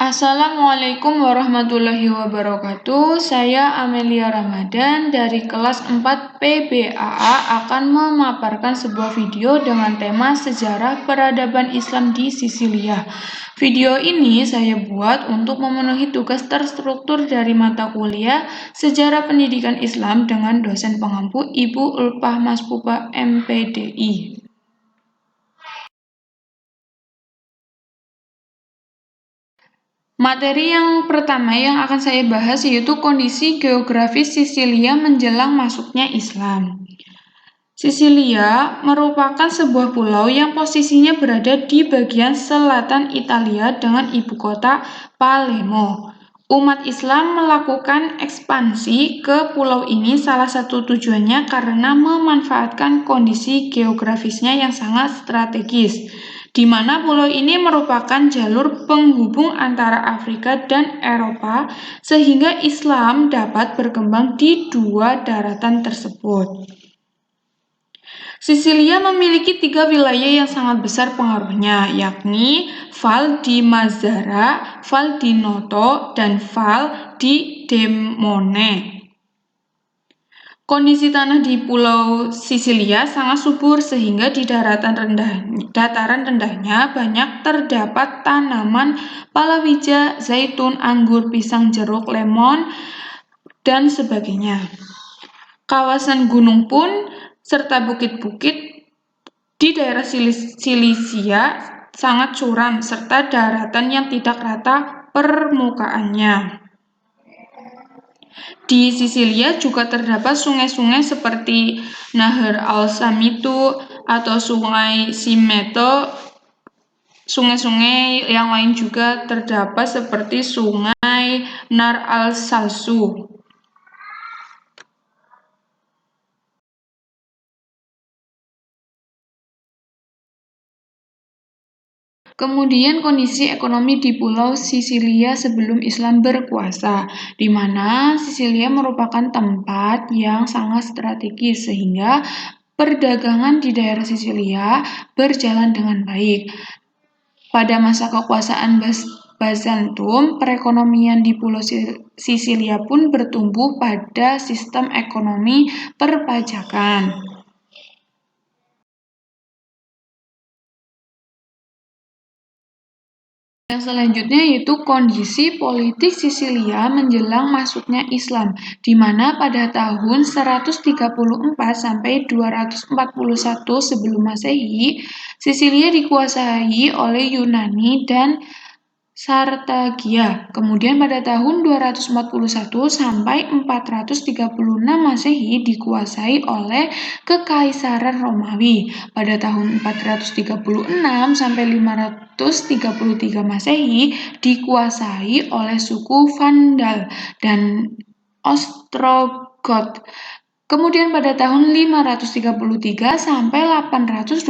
Assalamualaikum warahmatullahi wabarakatuh. Saya Amelia Ramadan dari kelas 4 PBAA akan memaparkan sebuah video dengan tema sejarah peradaban Islam di Sisilia. Video ini saya buat untuk memenuhi tugas terstruktur dari mata kuliah Sejarah Pendidikan Islam dengan dosen pengampu Ibu Ulpah Maspupa MPDI. Materi yang pertama yang akan saya bahas yaitu kondisi geografis Sisilia menjelang masuknya Islam. Sisilia merupakan sebuah pulau yang posisinya berada di bagian selatan Italia dengan ibu kota Palermo. Umat Islam melakukan ekspansi ke pulau ini salah satu tujuannya karena memanfaatkan kondisi geografisnya yang sangat strategis, di mana pulau ini merupakan jalur penghubung antara Afrika dan Eropa, sehingga Islam dapat berkembang di dua daratan tersebut. Sisilia memiliki 3 wilayah yang sangat besar pengaruhnya, yakni Val di Mazzara, Val di Noto, dan Val di Demone. Kondisi tanah di Pulau Sisilia sangat subur sehingga di dataran rendahnya banyak terdapat tanaman palawija, zaitun, anggur, pisang, jeruk, lemon, dan sebagainya. Kawasan gunung pun serta bukit-bukit di daerah Silisia sangat curam serta daratan yang tidak rata permukaannya. Di Sisilia juga terdapat sungai-sungai seperti Nahar al-Samitu atau Sungai Simeto. Sungai-sungai yang lain juga terdapat seperti Sungai Nar al-Salsu. Kemudian kondisi ekonomi di Pulau Sisilia sebelum Islam berkuasa, di mana Sisilia merupakan tempat yang sangat strategis sehingga perdagangan di daerah Sisilia berjalan dengan baik. Pada masa kekuasaan Bizantium, perekonomian di Pulau Sisilia pun bertumbuh pada sistem ekonomi perpajakan. Yang selanjutnya yaitu kondisi politik Sisilia menjelang masuknya Islam, di mana pada tahun 134 sampai 241 sebelum Masehi, Sisilia dikuasai oleh Yunani dan Sartagia. Kemudian pada tahun 241 sampai 436 Masehi dikuasai oleh Kekaisaran Romawi. Pada tahun 436 sampai 533 Masehi dikuasai oleh suku Vandal dan Ostrogoth. Kemudian pada tahun 533 sampai 827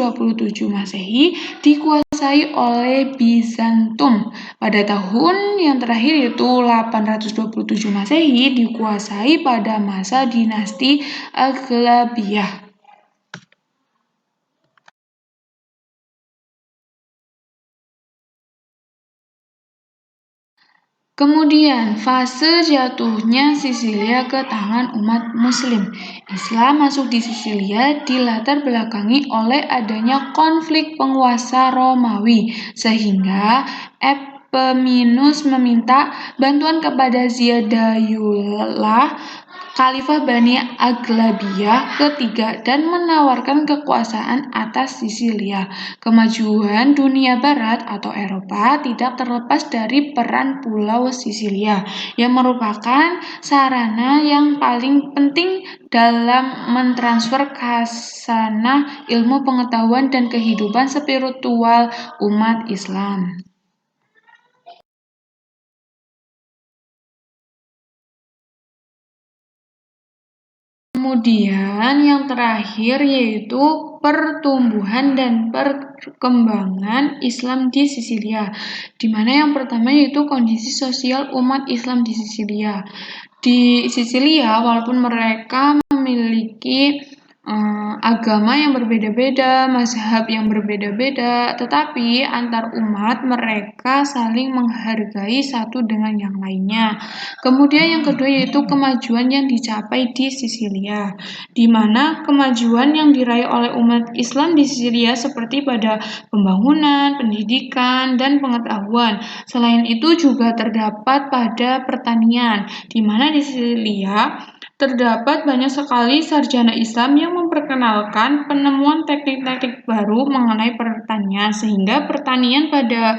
Masehi dikuasai oleh Bizantium. Pada tahun yang terakhir yaitu 827 Masehi dikuasai pada masa dinasti Aghlabiyah. Kemudian, fase jatuhnya Sisilia ke tangan umat Muslim. Islam masuk di Sisilia dilatar belakangi oleh adanya konflik penguasa Romawi, sehingga Epaminus meminta bantuan kepada Ziyadillah, Khalifah Bani Aghlabiyah ketiga, dan menawarkan kekuasaan atas Sisilia. Kemajuan dunia barat atau Eropa tidak terlepas dari peran Pulau Sisilia, yang merupakan sarana yang paling penting dalam mentransfer khasanah ilmu pengetahuan dan kehidupan spiritual umat Islam. Kemudian yang terakhir yaitu pertumbuhan dan perkembangan Islam di Sisilia, di mana yang pertama yaitu kondisi sosial umat Islam di Sisilia. Di Sisilia, walaupun mereka memiliki agama yang berbeda-beda, mazhab yang berbeda-beda, tetapi antar umat mereka saling menghargai satu dengan yang lainnya. Kemudian yang kedua yaitu kemajuan yang dicapai di Sisilia, di mana kemajuan yang diraih oleh umat Islam di Sisilia seperti pada pembangunan, pendidikan, dan pengetahuan. Selain itu juga terdapat pada pertanian, di mana di Sisilia terdapat banyak sekali sarjana Islam yang memperkenalkan penemuan teknik-teknik baru mengenai pertanian, sehingga pertanian pada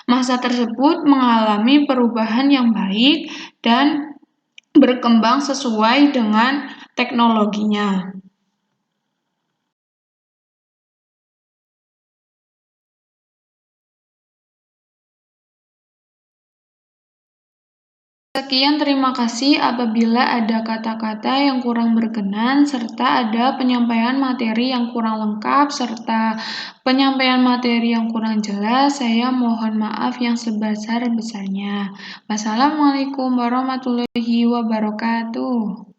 masa tersebut mengalami perubahan yang baik dan berkembang sesuai dengan teknologinya. Sekian, terima kasih. Apabila ada kata-kata yang kurang berkenan, serta ada penyampaian materi yang kurang lengkap, serta penyampaian materi yang kurang jelas, saya mohon maaf yang sebesar-besarnya. Wassalamualaikum warahmatullahi wabarakatuh.